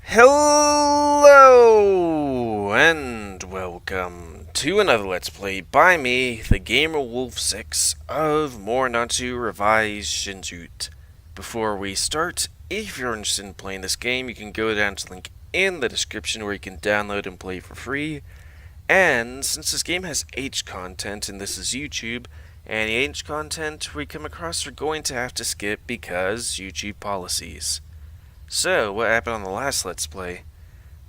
Hello and welcome to another Let's Play by me, the Gamer Wolf 6 of More Natsu Revised Shinjut. Before we start, if you're interested in playing this game, you can go down to the link in the description where you can download and play for free. And since this game has H content and this is YouTube, any H content we come across we're going to have to skip because YouTube policies. So, what happened on the last Let's Play?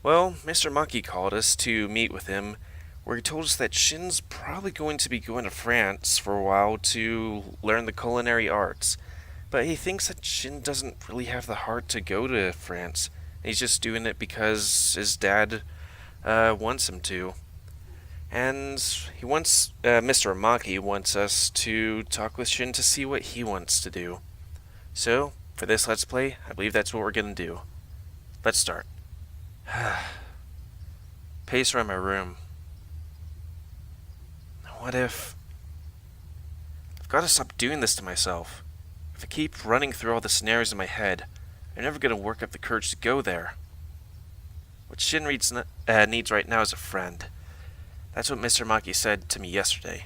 Well, Mr. Monkey called us to meet with him, where he told us that Shin's probably going to be going to France for a while to learn the culinary arts. But he thinks that Shin doesn't really have the heart to go to France. He's just doing it because his dad wants him to. And Mr. Maki wants us to talk with Shin to see what he wants to do. So, for this Let's Play, I believe that's what we're gonna do. Let's start. Pace around my room. What if... I've gotta stop doing this to myself. If I keep running through all the scenarios in my head, I'm never gonna work up the courage to go there. What Shin needs right now is a friend. That's what Mr. Maki said to me yesterday.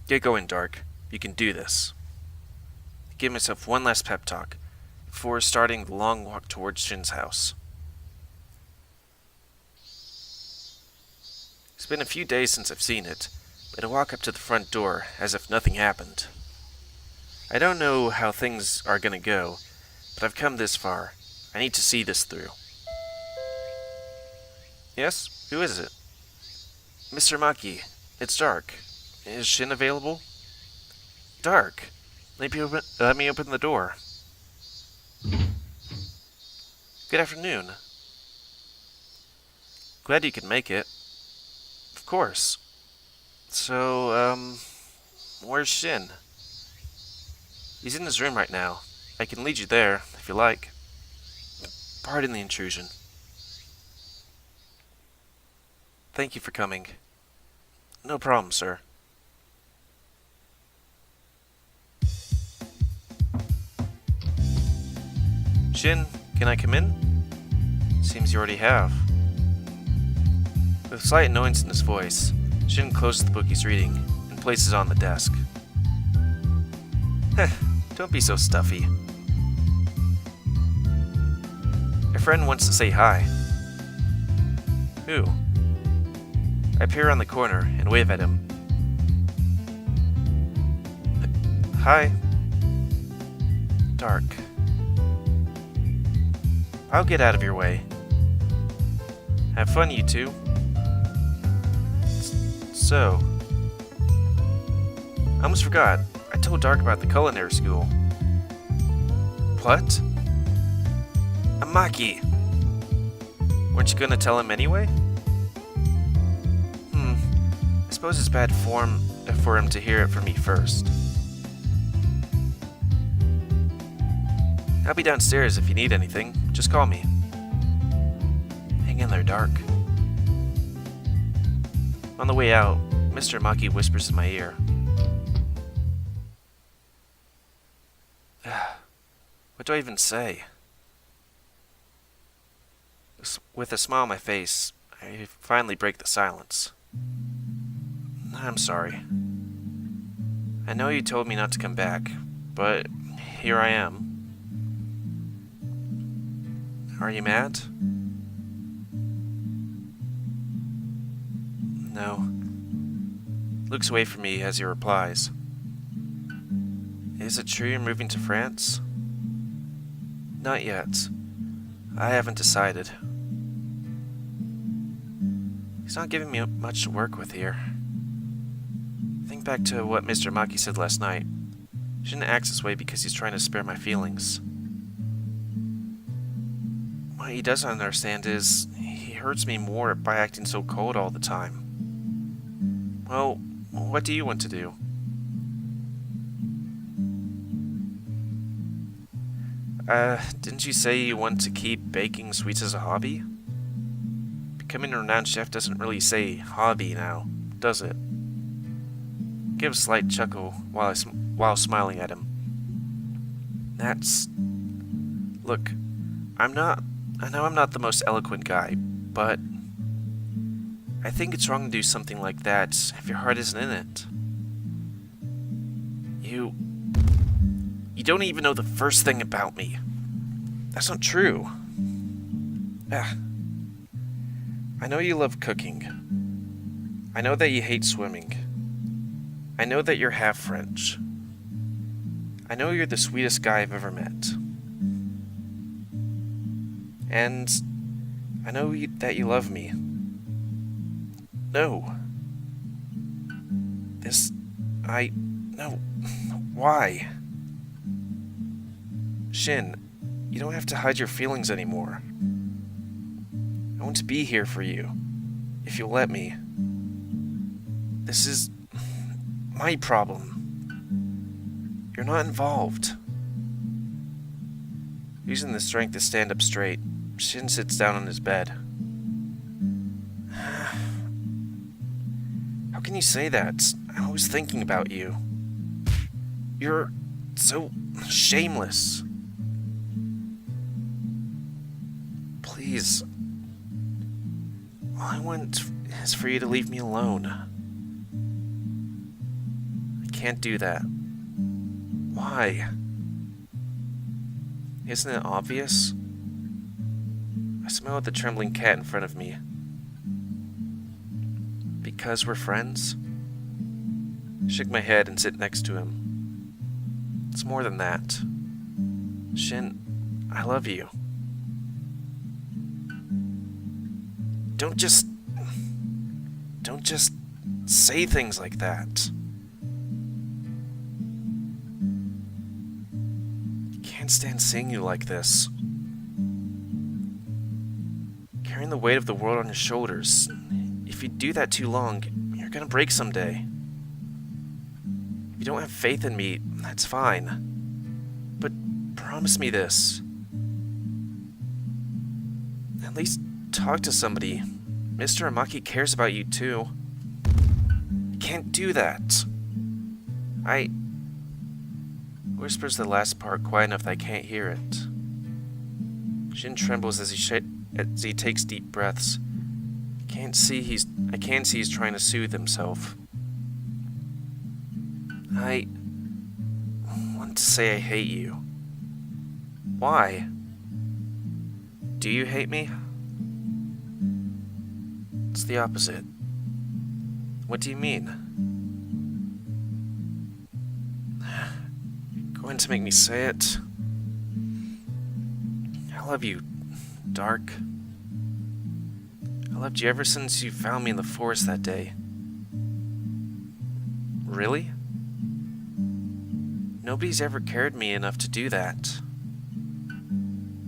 Get going, Dark. You can do this. Give myself one last pep talk before starting the long walk towards Shin's house. It's been a few days since I've seen it, but I walk up to the front door as if nothing happened. I don't know how things are gonna go, but I've come this far. I need to see this through. Yes? Who is it? Mr. Maki, it's Dark. Is Shin available? Dark? Let me open the door. Good afternoon. Glad you could make it. Of course. So, where's Shin? He's in his room right now. I can lead you there, if you like. Pardon the intrusion. Thank you for coming. No problem, sir. Shin, can I come in? Seems you already have. With a slight annoyance in his voice, Shin closes the book he's reading and places it on the desk. Heh, don't be so stuffy. A friend wants to say hi. Who? I peer around the corner and wave at him. Hi. Dark. I'll get out of your way. Have fun, you two. So, I almost forgot. I told Dark about the culinary school. What? Amaki! Weren't you gonna tell him anyway? I suppose it's bad form for him to hear it from me first. I'll be downstairs if you need anything. Just call me. Hang in there, Dark. On the way out, Mr. Maki whispers in my ear. What do I even say? With a smile on my face, I finally break the silence. I'm sorry. I know you told me not to come back, but here I am. Are you mad? No. Looks away from me as he replies. Is it true you're moving to France? Not yet. I haven't decided. He's not giving me much to work with here. Think back to what Mr. Maki said last night. Shin acts this way because he's trying to spare my feelings. What he doesn't understand is he hurts me more by acting so cold all the time. Well, what do you want to do? Didn't you say you want to keep baking sweets as a hobby? Becoming a renowned chef doesn't really say hobby now, does it? Give a slight chuckle while smiling at him. Look, I'm not I know I'm not the most eloquent guy, but I think it's wrong to do something like that if your heart isn't in it. You don't even know the first thing about me. That's not true. I know you love cooking. I know that you hate swimming. I know that you're half French. I know you're the sweetest guy I've ever met. And I know that you love me. No. No. Why? Shin, you don't have to hide your feelings anymore. I want to be here for you, if you'll let me. This is my problem. You're not involved. Using the strength to stand up straight, Shin sits down on his bed. How can you say that? I'm always thinking about you. You're so shameless. Please. All I want is for you to leave me alone. I can't do that. Why? Isn't it obvious? I smell at the trembling cat in front of me. Because we're friends? I shake my head and sit next to him. It's more than that. Shin, I love you. Don't just say things like that. I can't stand seeing you like this. Carrying the weight of the world on your shoulders. If you do that too long, you're gonna break someday. If you don't have faith in me, that's fine. But promise me this. At least talk to somebody. Mr. Amaki cares about you too. You can't do that. Whispers the last part quiet enough that I can't hear it. Shin trembles as he takes deep breaths. I can see he's trying to soothe himself. I want to say I hate you. Why? Do you hate me? It's the opposite. What do you mean? Going to make me say it? I love you, Dark. I loved you ever since you found me in the forest that day. Really? Nobody's ever cared me enough to do that.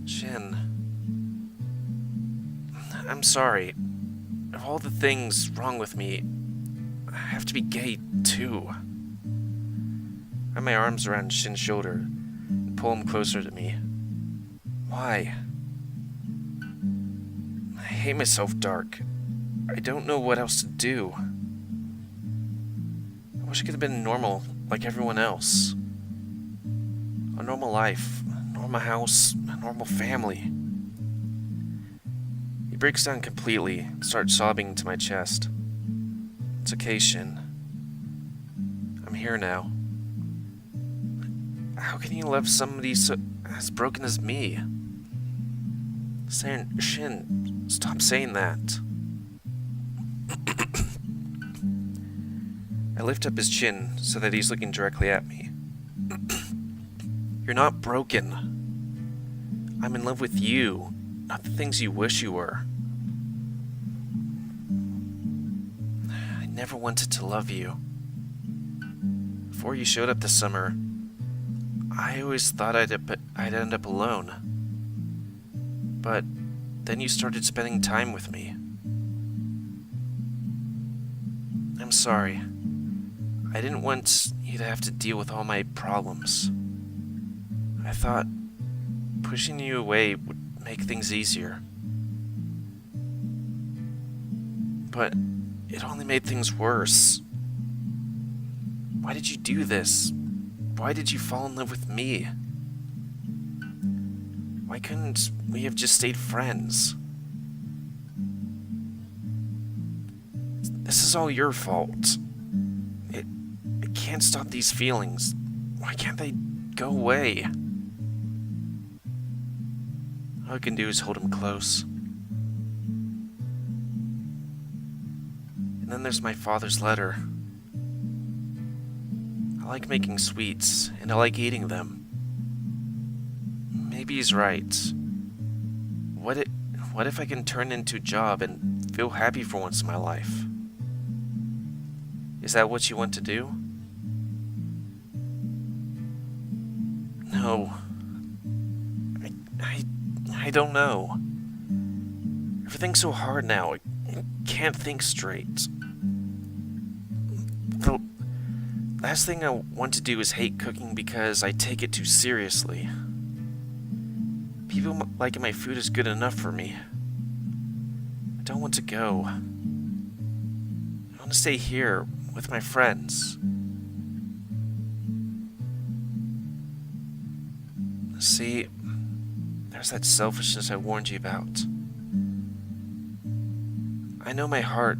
Shin. I'm sorry. Of all the things wrong with me, I have to be gay, too. I have my arms around Shin's shoulder and pull him closer to me. Why? I hate myself, Dark. I don't know what else to do. I wish I could have been normal, like everyone else. A normal life, a normal house, a normal family. He breaks down completely and starts sobbing into my chest. It's okay, Shin. I'm here now. How can you love somebody so as broken as me? Shin, stop saying that. I lift up his chin so that he's looking directly at me. You're not broken. I'm in love with you, not the things you wish you were. I never wanted to love you. Before you showed up this summer, I always thought I'd end up alone. But then you started spending time with me. I'm sorry. I didn't want you to have to deal with all my problems. I thought pushing you away would make things easier. But it only made things worse. Why did you do this? Why did you fall in love with me? Why couldn't we have just stayed friends? This is all your fault. It can't stop these feelings. Why can't they go away? All I can do is hold him close. And then there's my father's letter. I like making sweets, and I like eating them. Maybe he's right. What if I can turn into a job and feel happy for once in my life? Is that what you want to do? No. I don't know. Everything's so hard now. I can't think straight. The last thing I want to do is hate cooking because I take it too seriously. People liking my food is good enough for me. I don't want to go. I want to stay here with my friends. See, there's that selfishness I warned you about. I know my heart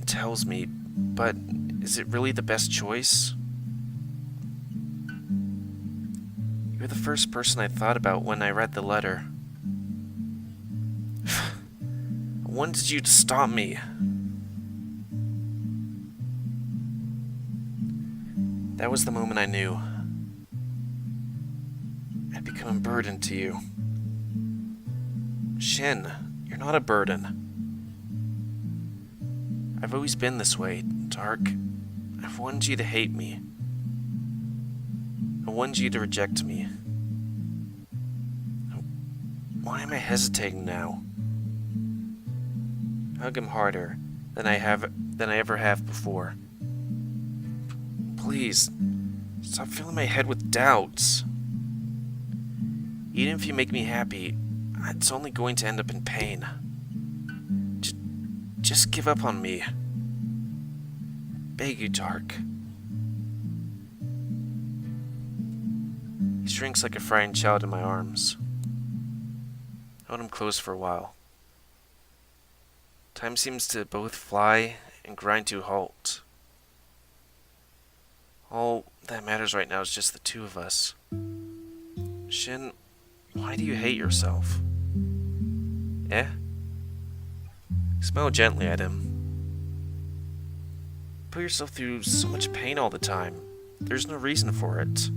tells me, but is it really the best choice? You're the first person I thought about when I read the letter. I wanted you to stop me. That was the moment I knew. I'd become a burden to you. Shin, you're not a burden. I've always been this way, Dark. I've wanted you to hate me. I wanted you to reject me. Why am I hesitating now? Hug him harder than I ever have before. Please, stop filling my head with doubts. Even if you make me happy, it's only going to end up in pain. Just give up on me. Beg you, Dark. He shrinks like a frightened child in my arms. I hold him close for a while. Time seems to both fly and grind to a halt. All that matters right now is just the two of us. Shin, why do you hate yourself? Eh? Smile gently at him. Put yourself through so much pain all the time. There's no reason for it.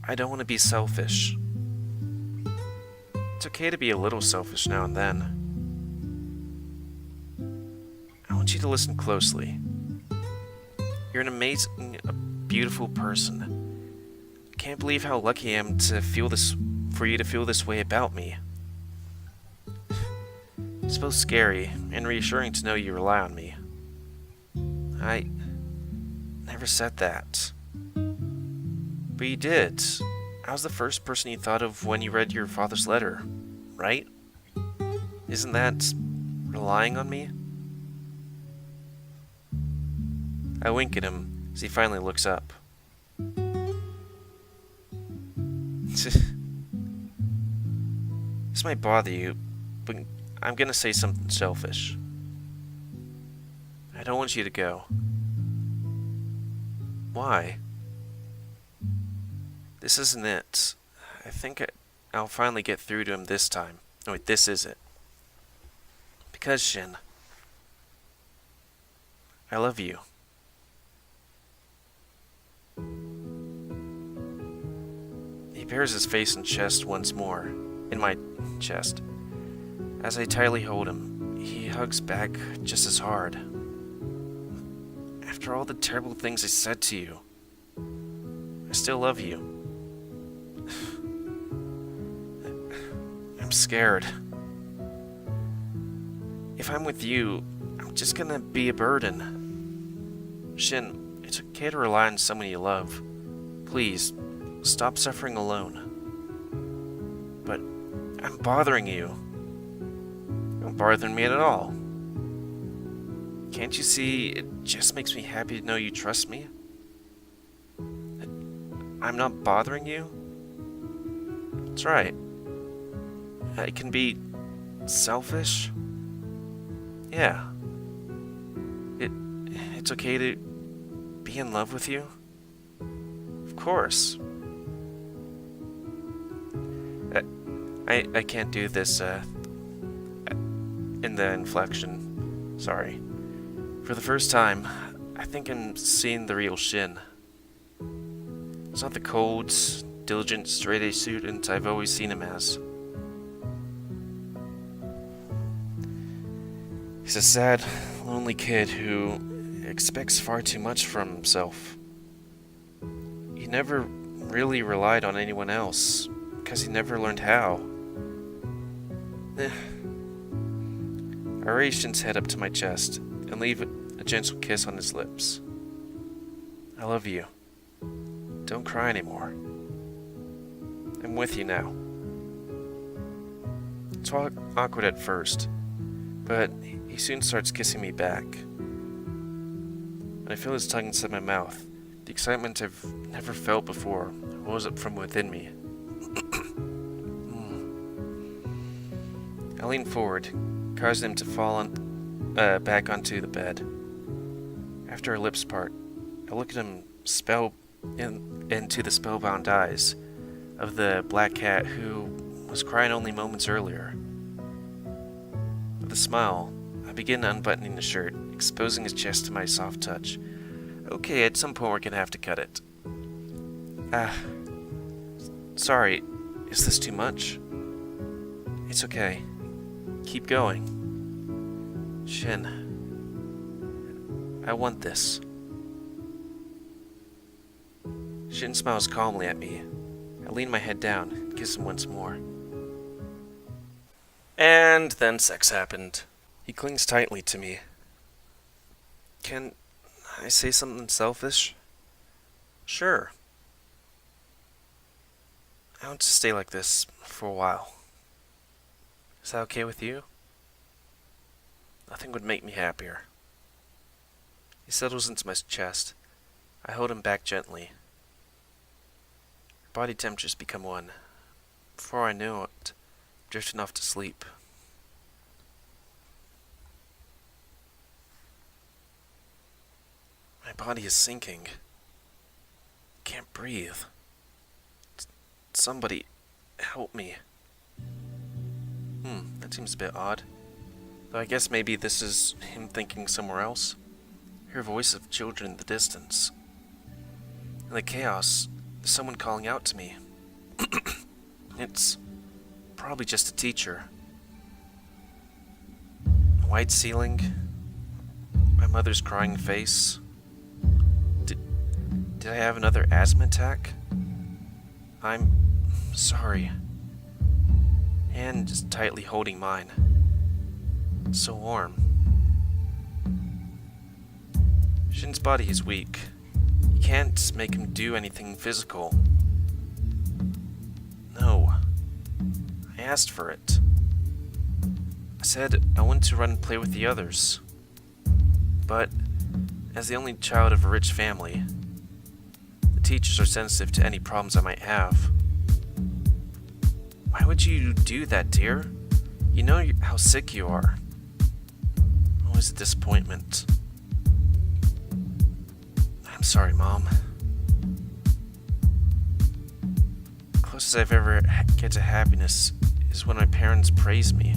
I don't want to be selfish. It's okay to be a little selfish now and then. I want you to listen closely. You're an amazing, beautiful person. I can't believe how lucky I am to for you to feel this way about me. It's both scary and reassuring to know you rely on me. I never said that. But you did. I was the first person you thought of when you read your father's letter, right? Isn't that relying on me? I wink at him as he finally looks up. This might bother you, but I'm gonna say something selfish. I don't want you to go. Why? This isn't it. I think I'll finally get through to him this time. No, wait, this is it. Because, Shin, I love you. He bares his face and chest once more, in my chest. As I tightly hold him, he hugs back just as hard. After all the terrible things I said to you, I still love you. I'm scared. If I'm with you, I'm just gonna be a burden. Shin, it's okay to rely on someone you love. Please, stop suffering alone. But I'm bothering you. You're not bothering me at all. Can't you see, it just makes me happy to know you trust me? That I'm not bothering you? That's right. I can be selfish. Yeah. It's okay to be in love with you. Of course. I can't do this in the inflection. Sorry. For the first time, I think I'm seeing the real Shin. It's not the cold, diligent, straight-A student I've always seen him as. He's a sad, lonely kid who expects far too much from himself. He never really relied on anyone else, because he never learned how. I raise Shin's head up to my chest and leave a gentle kiss on his lips. I love you. Don't cry anymore. I'm with you now. It's awkward at first, but he soon starts kissing me back. When I feel his tongue inside my mouth, the excitement I've never felt before wells up from within me. I lean forward, causing him to fall back onto the bed. After our lips part, I look at him into the spellbound eyes of the black cat who was crying only moments earlier. With a smile, I begin unbuttoning the shirt, exposing his chest to my soft touch. Okay, at some point we're gonna have to cut it. Sorry, is this too much? It's okay. Keep going. Shin, I want this. Shin smiles calmly at me. I lean my head down and kiss him once more. And then sex happened. He clings tightly to me. Can I say something selfish? Sure. I want to stay like this for a while. Is that okay with you? Nothing would make me happier. He settles into my chest. I hold him back gently. Our body temperatures become one. Before I knew it, drifting off to sleep. My body is sinking. Can't breathe. Somebody help me. That seems a bit odd. Though I guess maybe this is him thinking somewhere else. I hear a voice of children in the distance. In the chaos, there's someone calling out to me. It's probably just a teacher. White ceiling. My mother's crying face. Did I have another asthma attack? I'm sorry. Hand is tightly holding mine. So warm. Shin's body is weak. You can't make him do anything physical. No. I asked for it. I said I wanted to run and play with the others. But, as the only child of a rich family, the teachers are sensitive to any problems I might have. Why would you do that, dear? You know how sick you are. Always a disappointment. I'm sorry, Mom. Closest I've ever get to happiness is when my parents praise me.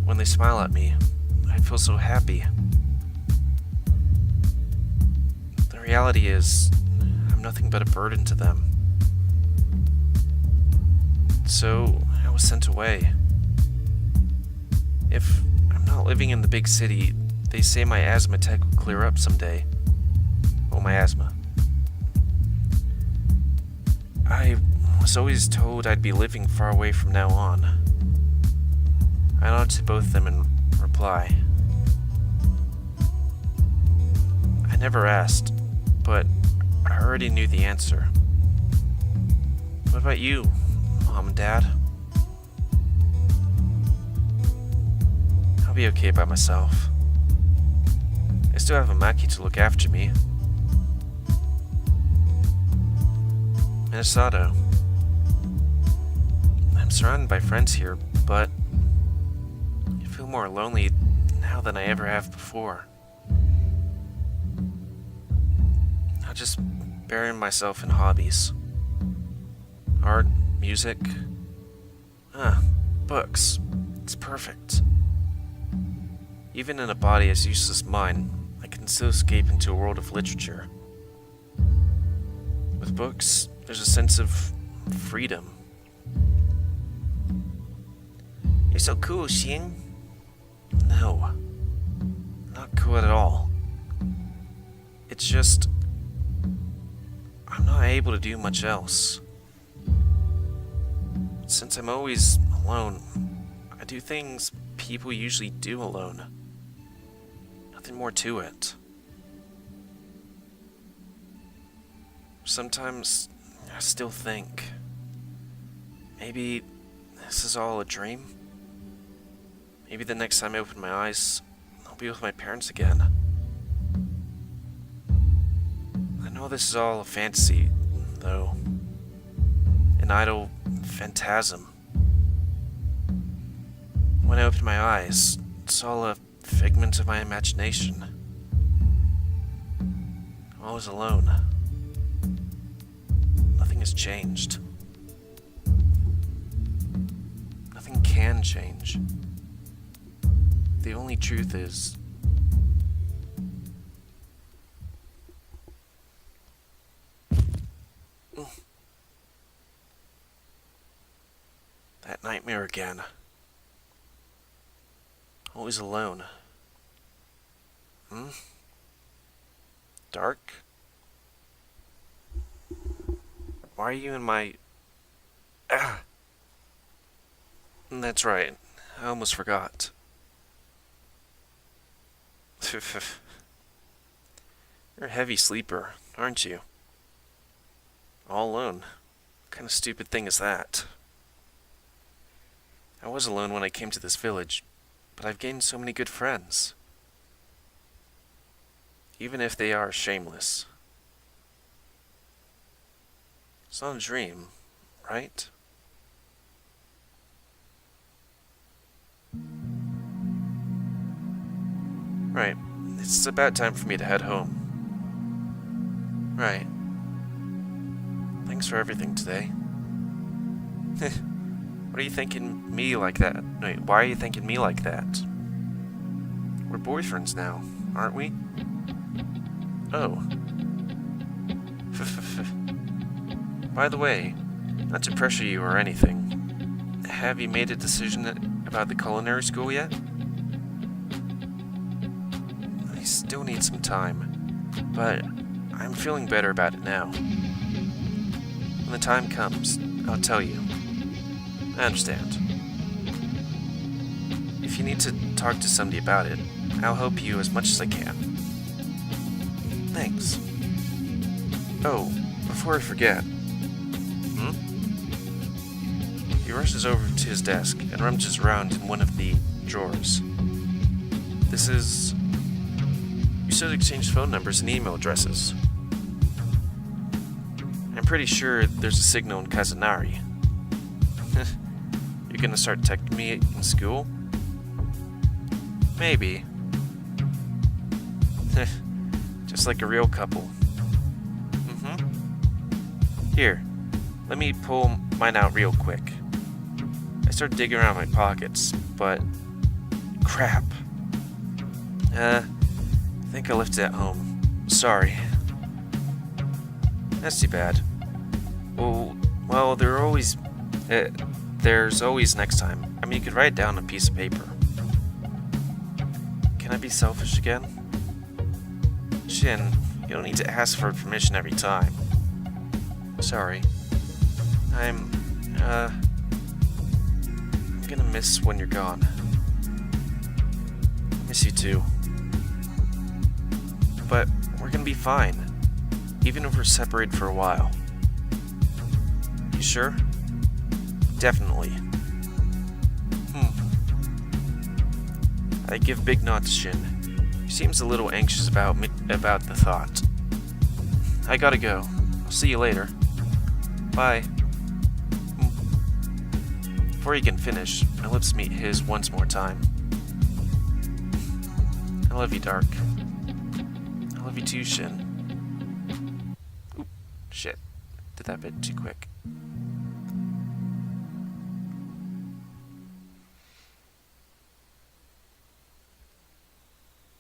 When they smile at me, I feel so happy. The reality is, I'm nothing but a burden to them. So, I was sent away. If I'm not living in the big city, they say my asthma attack will clear up someday. Well, my asthma. I was always told I'd be living far away from now on. I nodded to both of them in reply. I never asked, but I already knew the answer. What about you, Mom and Dad? I'll be okay by myself. I still have a Maki to look after me. Minasato, I'm surrounded by friends here, but I feel more lonely now than I ever have before. I'm just burying myself in hobbies. Art, music, books. It's perfect. Even in a body as useless as mine, I can still escape into a world of literature. With books, there's a sense of freedom. You're so cool, Xin. No, not cool at all. It's just, I'm not able to do much else. Since I'm always alone, I do things people usually do alone. Nothing more to it. Sometimes I still think, maybe this is all a dream? Maybe the next time I open my eyes, I'll be with my parents again. I know this is all a fantasy, though. An idle phantasm. When I opened my eyes, it's all a figment of my imagination. I'm always alone. Nothing has changed. Nothing can change. The only truth is, that nightmare again. Always alone. Dark? Why are you in my... That's right. I almost forgot. You're a heavy sleeper, aren't you? All alone. What kind of stupid thing is that? I was alone when I came to this village, but I've gained so many good friends. Even if they are shameless. It's not a dream, right? Right. It's about time for me to head home. Right. Thanks for everything today. What are you thinking me like that? Wait, why are you thinking me like that? We're boyfriends now, aren't we? Oh. By the way, not to pressure you or anything, have you made a decision about the culinary school yet? I still need some time, but I'm feeling better about it now. When the time comes, I'll tell you. I understand. If you need to talk to somebody about it, I'll help you as much as I can. Thanks. Oh, before I forget. He rushes over to his desk and rummages around in one of the drawers. This is... You should exchange phone numbers and email addresses. I'm pretty sure there's a signal in Kazanari. You're gonna start texting me in school? Maybe. Just like a real couple. Here, let me pull mine out real quick. I started digging around my pockets, but... crap. I think I left it at home. Sorry. That's too bad. Well, there's always next time. I mean, you could write it down on a piece of paper. Can I be selfish again? Shin, you don't need to ask for permission every time. Sorry. I'm gonna miss when you're gone. Miss you too. But we're gonna be fine, even if we're separated for a while. You sure? Definitely. I give a big nod to Shin. He seems a little anxious about the thought. I gotta go. I'll see you later. Bye. before he can finish, my lips meet his once more time. I love you, Dark. I love you too, Shin. Oop, shit. Did that bit too quick.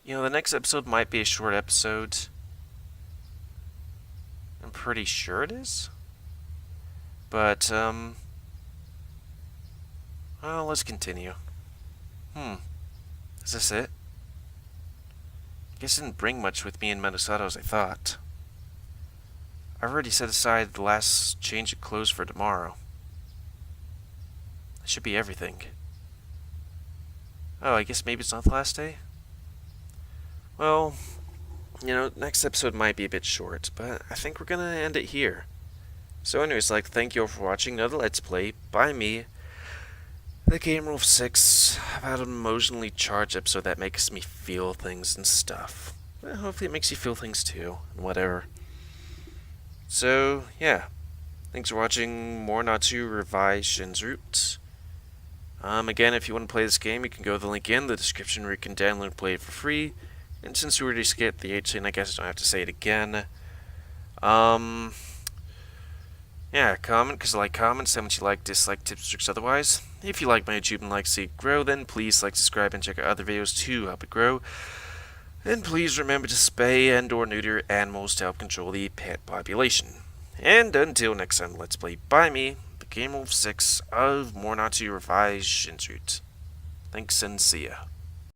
You know, the next episode might be a short episode. I'm pretty sure it is. But, well, let's continue. Is this it? Guess I didn't bring much with me in Menosato as I thought. I've already set aside the last change of clothes for tomorrow. That should be everything. Oh, I guess maybe it's not the last day? Well, you know, next episode might be a bit short, but I think we're gonna end it here. So anyways, I'd like to thank you all for watching another Let's Play by me, The Gamer Wolf 6, about an emotionally charged episode that makes me feel things and stuff. Well, hopefully it makes you feel things too, and whatever. So, yeah. Thanks for watching More Natsu Revised Shin's Root. Again, if you want to play this game, you can go to the link in the description where you can download and play it for free. And since we already skipped the 8 scene, I guess I don't have to say it again. Yeah, comment, because I like comments, and what you like, dislike, tips, tricks, otherwise. If you like my YouTube and like to see it grow, then please like, subscribe, and check out other videos to help it grow. And please remember to spay and or neuter animals to help control the pet population. And until next time, let's play by me, The Gamer Wolf 6 of More Natsu Revised Shin's Root. Thanks and see ya.